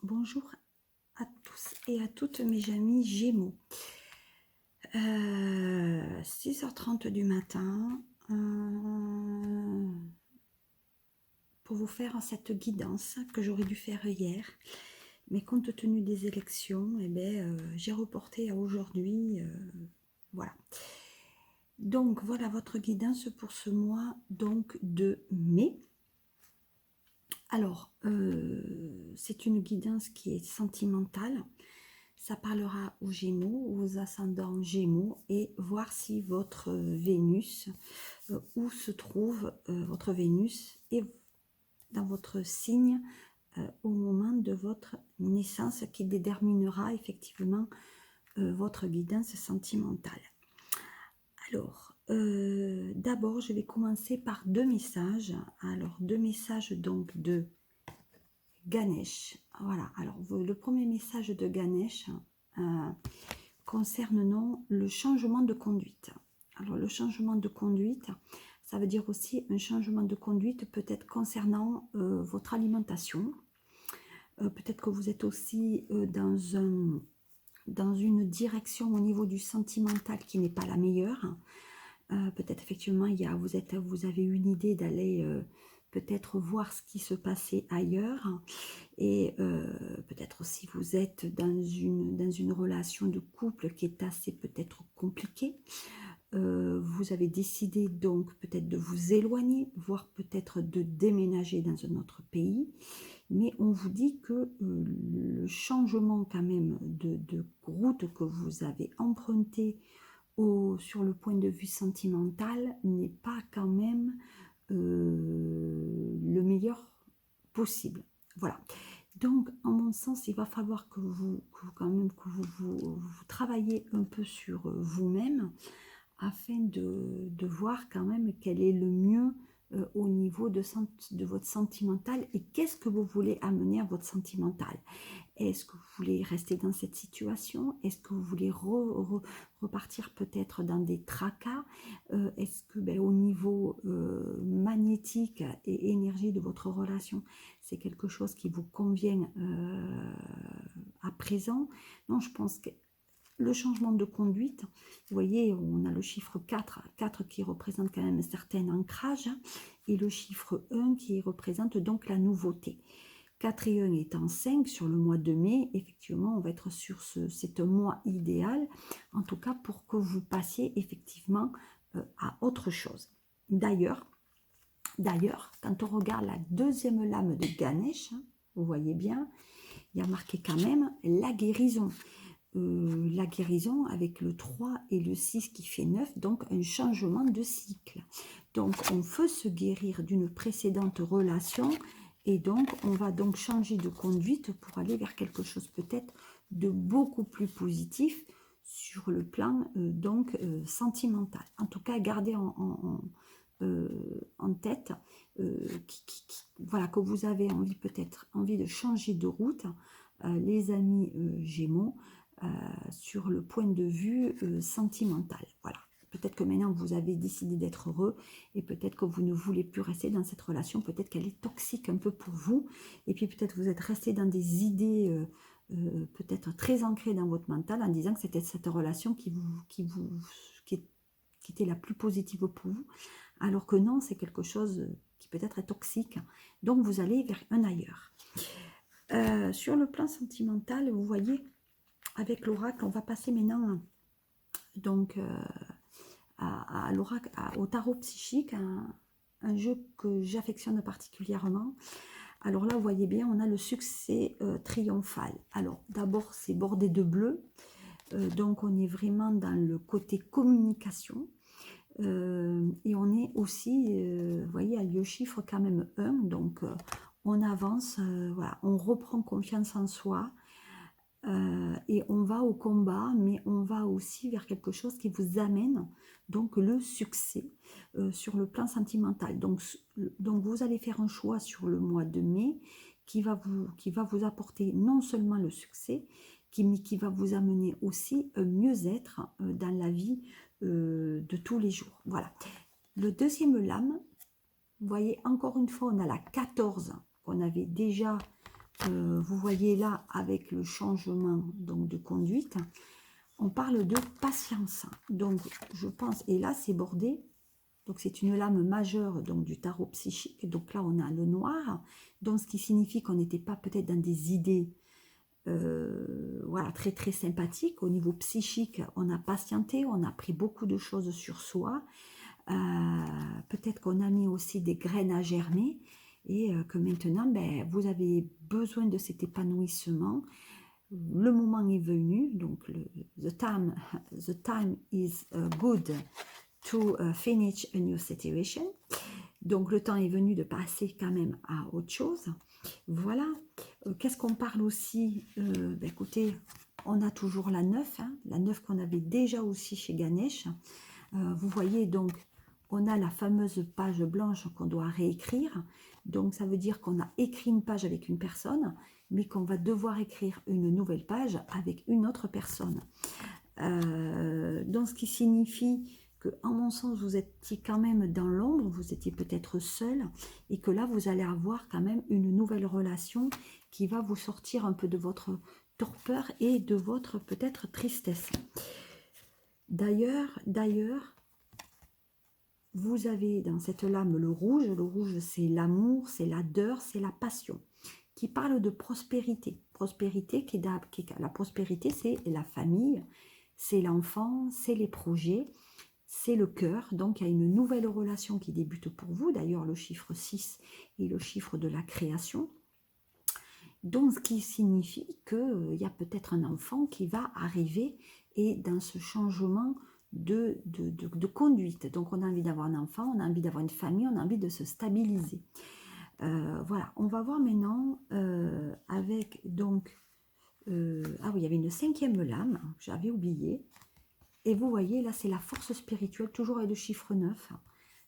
bonjour à tous et à toutes mes amis Gémeaux. 6h30 du matin, pour vous faire cette guidance que j'aurais dû faire hier. Mais compte tenu des élections, j'ai reporté à aujourd'hui. Voilà. Donc voilà votre guidance pour ce mois donc de mai. Alors, c'est une guidance qui est sentimentale. Ça parlera aux Gémeaux, aux ascendants Gémeaux, et voir si votre Vénus, où se trouve votre Vénus, et dans votre signe au moment de votre naissance, qui déterminera effectivement votre guidance sentimentale. Alors, d'abord, je vais commencer par deux messages. Alors, deux messages donc de Ganesh. Voilà, alors le premier message de Ganesh concerne le changement de conduite. Alors, le changement de conduite, ça veut dire aussi un changement de conduite peut-être concernant votre alimentation. Peut-être que vous êtes aussi dans une direction au niveau du sentimental qui n'est pas la meilleure. Peut-être effectivement vous avez une idée d'aller peut-être voir ce qui se passait ailleurs, et peut-être aussi vous êtes dans une relation de couple qui est assez peut-être compliquée. Vous avez décidé donc peut-être de vous éloigner, voire peut-être de déménager dans un autre pays, mais on vous dit que le changement quand même de route que vous avez emprunté sur le point de vue sentimental n'est pas quand même le meilleur possible. Voilà. Donc, en mon sens, il va falloir que vous travaillez un peu sur vous-même afin de voir quand même quel est le mieux au niveau de votre sentimental et qu'est-ce que vous voulez amener à votre sentimental. Est-ce que vous voulez rester dans cette situation? Est-ce que vous voulez repartir peut-être dans des tracas? Est-ce que au niveau magnétique et énergie de votre relation, c'est quelque chose qui vous convient à présent? Non, je pense que le changement de conduite, vous voyez, on a le chiffre 4 qui représente quand même un certain ancrage, et le chiffre 1 qui représente donc la nouveauté. 4 et 1 étant 5 sur le mois de mai, effectivement, on va être sur c'est un mois idéal, en tout cas pour que vous passiez effectivement à autre chose. D'ailleurs, quand on regarde la deuxième lame de Ganesh, vous voyez bien, il y a marqué quand même la guérison. La guérison avec le 3 et le 6 qui fait 9, donc un changement de cycle. Donc on veut se guérir d'une précédente relation, et donc on va donc changer de conduite pour aller vers quelque chose peut-être de beaucoup plus positif sur le plan sentimental. En tout cas, gardez en tête voilà, que vous avez peut-être envie de changer de route, les amis Gémeaux, sur le point de vue sentimental. Voilà. Peut-être que maintenant vous avez décidé d'être heureux, et peut-être que vous ne voulez plus rester dans cette relation, peut-être qu'elle est toxique un peu pour vous, et puis peut-être vous êtes resté dans des idées peut-être très ancrées dans votre mental en disant que c'était cette relation qui était la plus positive pour vous, alors que non, c'est quelque chose qui peut-être est toxique, donc vous allez vers un ailleurs. Sur le plan sentimental, vous voyez, avec l'oracle, on va passer maintenant donc à l'oracle, au tarot psychique, un jeu que j'affectionne particulièrement. Alors là, vous voyez bien, on a le succès triomphal. Alors d'abord, c'est bordé de bleu, donc on est vraiment dans le côté communication. Et on est aussi, vous voyez, à le chiffre quand même 1, donc on avance, voilà, on reprend confiance en soi. Et on va au combat, mais on va aussi vers quelque chose qui vous amène donc le succès sur le plan sentimental. Donc vous allez faire un choix sur le mois de mai qui va vous apporter non seulement le succès, mais qui va vous amener aussi un mieux-être dans la vie de tous les jours. Voilà. Le deuxième lame, vous voyez, encore une fois, on a la 14 qu'on avait déjà vous voyez là, avec le changement donc, de conduite, on parle de patience. Donc, je pense, et là, c'est bordé. Donc, c'est une lame majeure donc, du tarot psychique. Donc là, on a le noir. Donc, ce qui signifie qu'on n'était pas peut-être dans des idées voilà, très, très sympathiques. Au niveau psychique, on a patienté, on a pris beaucoup de choses sur soi. Peut-être qu'on a mis aussi des graines à germer et que maintenant, ben, vous avez besoin de cet épanouissement. Le moment est venu, donc the time is good to finish a new situation. Donc le temps est venu de passer quand même à autre chose. Voilà. Qu'est-ce qu'on parle aussi ben, écoutez, on a toujours la 9, hein, la 9 qu'on avait déjà aussi chez Ganesh. Vous voyez donc, on a la fameuse page blanche qu'on doit réécrire. Donc ça veut dire qu'on a écrit une page avec une personne, mais qu'on va devoir écrire une nouvelle page avec une autre personne. Donc ce qui signifie que, en mon sens, vous étiez quand même dans l'ombre, vous étiez peut-être seul, et que là, vous allez avoir quand même une nouvelle relation qui va vous sortir un peu de votre torpeur et de votre peut-être tristesse. D'ailleurs, vous avez dans cette lame le rouge. Le rouge, c'est l'amour, c'est l'ardeur, c'est la passion, qui parle de prospérité. Prospérité, la prospérité, c'est la famille, c'est l'enfant, c'est les projets, c'est le cœur. Donc, il y a une nouvelle relation qui débute pour vous. D'ailleurs, le chiffre 6 est le chiffre de la création. Donc, ce qui signifie qu'il y a peut-être un enfant qui va arriver et dans ce changement de conduite. Donc, on a envie d'avoir un enfant, on a envie d'avoir une famille, on a envie de se stabiliser. Voilà, on va voir maintenant avec donc... ah oui, il y avait une 5e lame, j'avais oublié. Et vous voyez, là, c'est la force spirituelle, toujours avec le chiffre 9.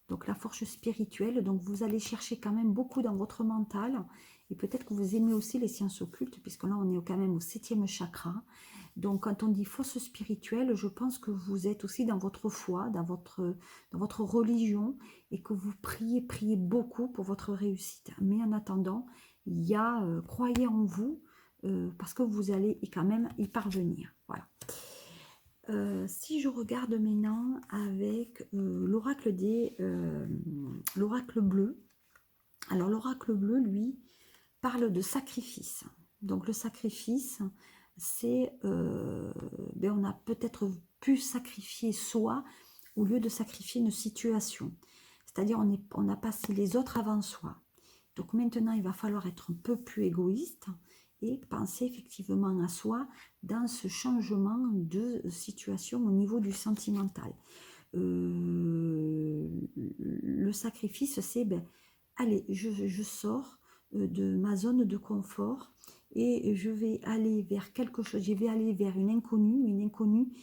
Donc, la force spirituelle, donc vous allez chercher quand même beaucoup dans votre mental. Et peut-être que vous aimez aussi les sciences occultes, puisque là, on est quand même au 7e chakra. Donc, quand on dit force spirituelle, je pense que vous êtes aussi dans votre foi, dans votre religion, et que vous priez beaucoup pour votre réussite. Mais en attendant, il y a, croyez en vous, parce que vous allez quand même y parvenir. Voilà. Si je regarde maintenant avec l'oracle l'oracle bleu, alors l'oracle bleu, lui, parle de sacrifice. Donc le sacrifice, c'est, ben on a peut-être pu sacrifier soi au lieu de sacrifier une situation. C'est-à-dire on a passé les autres avant soi. Donc maintenant, il va falloir être un peu plus égoïste et penser effectivement à soi dans ce changement de situation au niveau du sentimental. Le sacrifice, c'est, ben, allez, je sors de ma zone de confort et je vais aller vers quelque chose, je vais aller vers une inconnue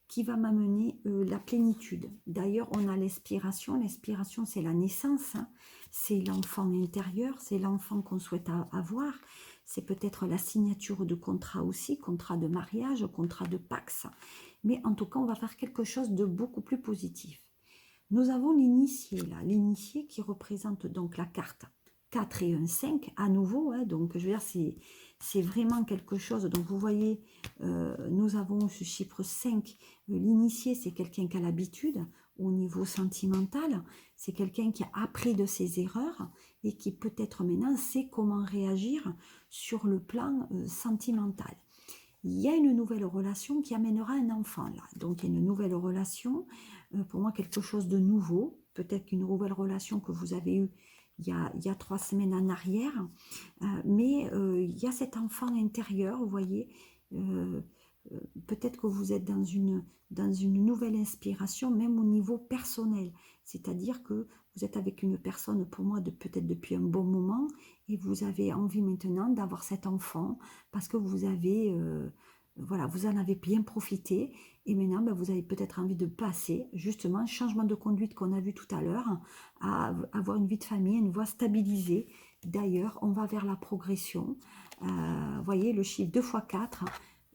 qui va m'amener la plénitude. D'ailleurs, on a l'inspiration. L'inspiration, c'est la naissance, hein. C'est l'enfant intérieur, c'est l'enfant qu'on souhaite avoir. C'est peut-être la signature de contrat aussi, contrat de mariage, contrat de Pax. Mais en tout cas, on va faire quelque chose de beaucoup plus positif. Nous avons l'initié là, l'initié qui représente donc la carte 4 et un 5 à nouveau, hein, donc je veux dire c'est vraiment quelque chose. Donc vous voyez, nous avons ce chiffre 5, l'initié c'est quelqu'un qui a l'habitude au niveau sentimental, c'est quelqu'un qui a appris de ses erreurs et qui peut-être maintenant sait comment réagir sur le plan sentimental. Il y a une nouvelle relation qui amènera un enfant là. Donc il y a une nouvelle relation, pour moi quelque chose de nouveau, peut-être qu'une nouvelle relation que vous avez eue il y a 3 semaines en arrière, mais il y a cet enfant intérieur, vous voyez, peut-être que vous êtes dans une nouvelle inspiration, même au niveau personnel, c'est-à-dire que vous êtes avec une personne, pour moi, peut-être depuis un bon moment, et vous avez envie maintenant d'avoir cet enfant, parce que vous avez, voilà, vous en avez bien profité, et maintenant, ben, vous avez peut-être envie de passer, justement, changement de conduite qu'on a vu tout à l'heure, à avoir une vie de famille, une voie stabilisée. D'ailleurs, on va vers la progression. Vous voyez, le chiffre 2 x 4,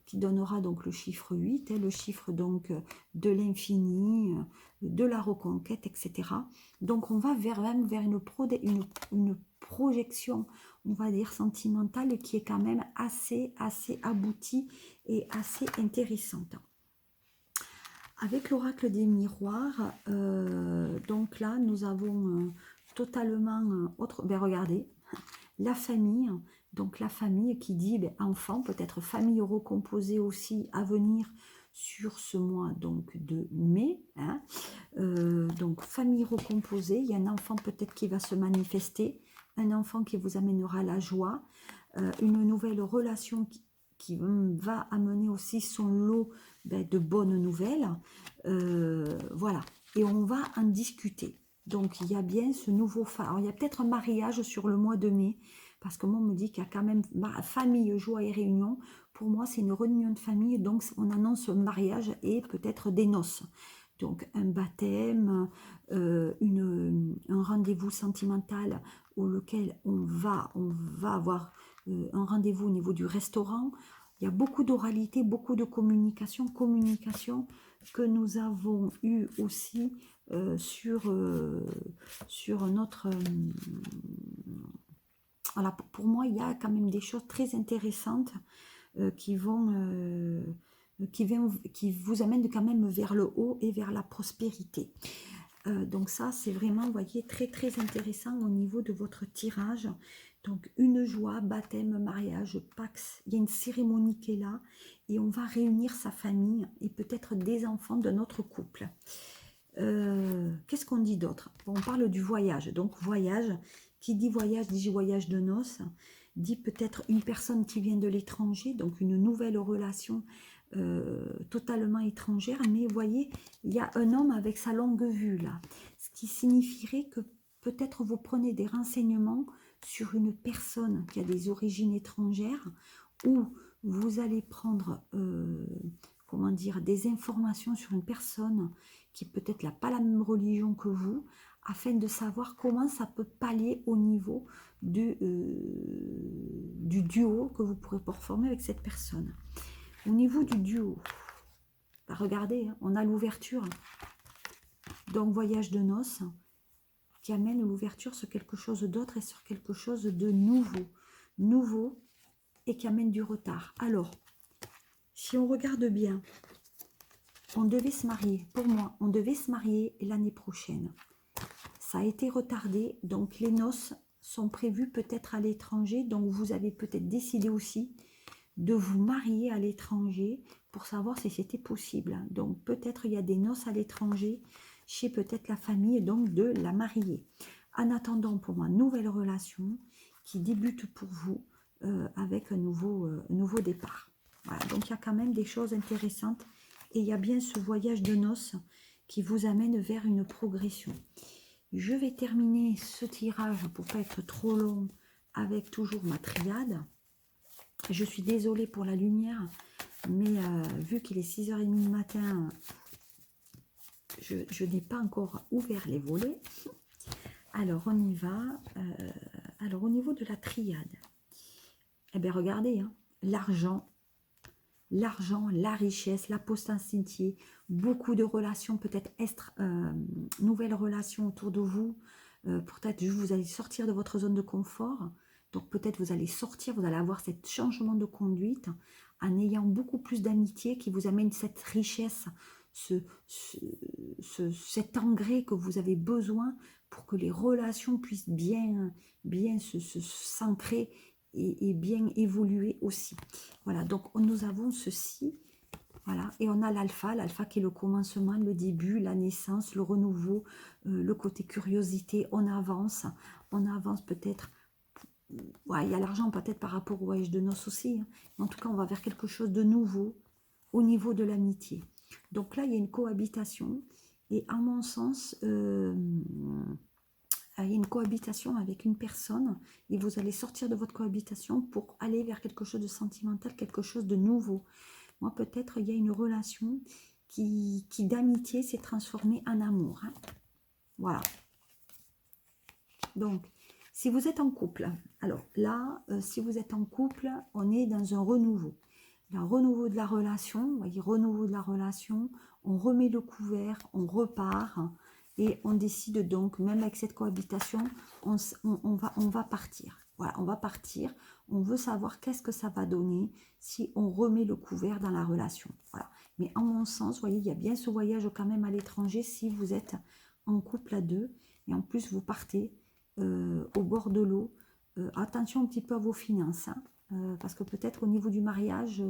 qui donnera donc le chiffre 8, le chiffre donc de l'infini, de la reconquête, etc. Donc on va même vers une projection, on va dire, sentimentale qui est quand même assez aboutie et assez intéressante. Avec l'oracle des miroirs, donc là, nous avons totalement autre... Ben regardez, la famille, donc la famille qui dit ben, enfant, peut-être famille recomposée aussi à venir sur ce mois donc de mai. Hein. Donc famille recomposée, il y a un enfant peut-être qui va se manifester, un enfant qui vous amènera la joie, une nouvelle relation qui va amener aussi son lot de bonnes nouvelles. Voilà, et on va en discuter. Donc, il y a bien ce nouveau... Alors, il y a peut-être un mariage sur le mois de mai, parce que moi, on me dit qu'il y a quand même famille, joie et réunion. Pour moi, c'est une réunion de famille, donc on annonce un mariage et peut-être des noces. Donc, un baptême, un rendez-vous sentimental auquel on va avoir un rendez-vous au niveau du restaurant. Il y a beaucoup d'oralité, beaucoup de communication que nous avons eu aussi sur notre... voilà, pour moi, il y a quand même des choses très intéressantes qui vous amènent quand même vers le haut et vers la prospérité. Donc ça, c'est vraiment, vous voyez, très intéressant au niveau de votre tirage. Donc une joie, baptême, mariage, pax, il y a une cérémonie qui est là et on va réunir sa famille et peut-être des enfants de notre couple. Qu'est-ce qu'on dit d'autre? On parle du voyage. Donc voyage, qui dit voyage de noces, dit peut-être une personne qui vient de l'étranger, donc une nouvelle relation totalement étrangère. Mais vous voyez, il y a un homme avec sa longue vue là, ce qui signifierait que peut-être vous prenez des renseignements sur une personne qui a des origines étrangères, ou vous allez prendre comment dire, des informations sur une personne qui peut-être n'a pas la même religion que vous, afin de savoir comment ça peut pallier au niveau du duo que vous pourrez former avec cette personne. Au niveau du duo, bah regardez, hein, on a l'ouverture, donc voyage de noces, qui amène l'ouverture sur quelque chose d'autre et sur quelque chose de nouveau, et qui amène du retard. Alors, si on regarde bien, on devait se marier, pour moi, on devait se marier l'année prochaine. Ça a été retardé, donc les noces sont prévues peut-être à l'étranger, donc vous avez peut-être décidé aussi de vous marier à l'étranger pour savoir si c'était possible. Donc peut-être il y a des noces à l'étranger chez peut-être la famille, donc de la mariée. En attendant, pour moi, nouvelle relation qui débute pour vous avec un nouveau départ. Voilà, donc il y a quand même des choses intéressantes et il y a bien ce voyage de noces qui vous amène vers une progression. Je vais terminer ce tirage pour ne pas être trop long avec toujours ma triade. Je suis désolée pour la lumière, mais vu qu'il est 6h30 du matin, je n'ai pas encore ouvert les volets. Alors, on y va. Alors, au niveau de la triade, eh bien, regardez, hein, l'argent, la richesse, la postacité, beaucoup de relations, peut-être nouvelles relations autour de vous. Peut-être vous allez sortir de votre zone de confort. Donc peut-être vous allez sortir, vous allez avoir ce changement de conduite en ayant beaucoup plus d'amitié qui vous amène cette richesse, cet engrais que vous avez besoin pour que les relations puissent bien s'ancrer et bien évoluer aussi. Voilà, donc nous avons ceci, voilà, et on a l'alpha qui est le commencement, le début, la naissance, le renouveau, le côté curiosité, on avance peut-être. Ouais, il y a l'argent peut-être par rapport au voyage de noces aussi, hein. Mais en tout cas, on va vers quelque chose de nouveau au niveau de l'amitié. Donc là, il y a une cohabitation. Et à mon sens, il y a une cohabitation avec une personne. Et vous allez sortir de votre cohabitation pour aller vers quelque chose de sentimental, quelque chose de nouveau. Moi, peut-être, il y a une relation qui d'amitié s'est transformée en amour, hein. Voilà. Donc, si vous êtes en couple, alors là, si vous êtes en couple, on est dans un renouveau. Un renouveau de la relation, vous voyez, renouveau de la relation, on remet le couvert, on repart. et on décide donc, même avec cette cohabitation, on va partir. Voilà, on va partir. On veut savoir qu'est-ce que ça va donner si on remet le couvert dans la relation. Voilà. Mais en mon sens, vous voyez, il y a bien ce voyage quand même à l'étranger si vous êtes en couple à deux. Et en plus, vous partez au bord de l'eau. Attention un petit peu à vos finances. Hein, parce que peut-être au niveau du mariage,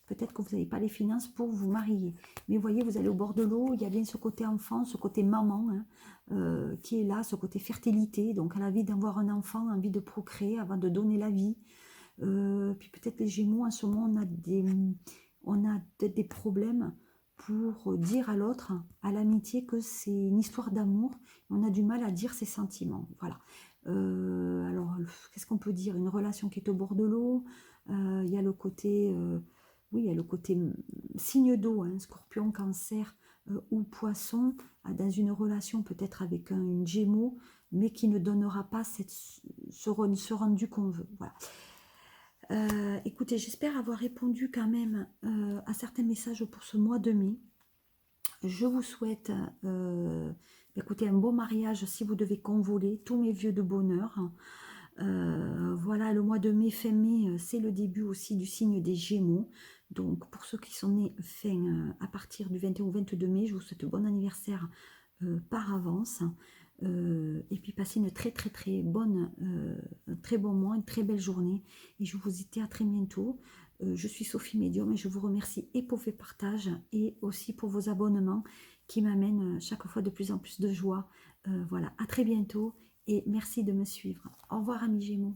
peut-être que vous n'avez pas les finances pour vous marier. Mais vous voyez, vous allez au bord de l'eau, il y a bien ce côté enfant, ce côté maman, hein, qui est là, ce côté fertilité. Donc, elle a envie d'avoir un enfant, envie de procréer avant de donner la vie. Puis peut-être les Gémeaux, en ce moment, on a peut-être des problèmes pour dire à l'autre, à l'amitié, que c'est une histoire d'amour. On a du mal à dire ses sentiments. Voilà. Alors, qu'est-ce qu'on peut dire? Une relation qui est au bord de l'eau. Il y a le côté, oui, il y a le côté signe d'eau, hein, Scorpion, Cancer ou Poisson, dans une relation peut-être avec une Gémeaux, mais qui ne donnera pas ce rendu qu'on veut. Voilà. Écoutez, j'espère avoir répondu quand même à certains messages pour ce mois de mai. Je vous souhaite écoutez, un beau mariage si vous devez convoler, tous mes vœux de bonheur. Voilà, le mois de mai, fin mai, c'est le début aussi du signe des Gémeaux. Donc, pour ceux qui sont nés à partir du 21 ou 22 mai, je vous souhaite bon anniversaire par avance. Et puis, passez une très bonne, un très bon mois, une très belle journée. Et je vous dis à très bientôt. Je suis Sophie Médium et je vous remercie et pour vos partages et aussi pour vos abonnements qui m'amènent chaque fois de plus en plus de joie. Voilà, à très bientôt et merci de me suivre. Au revoir amis Gémeaux.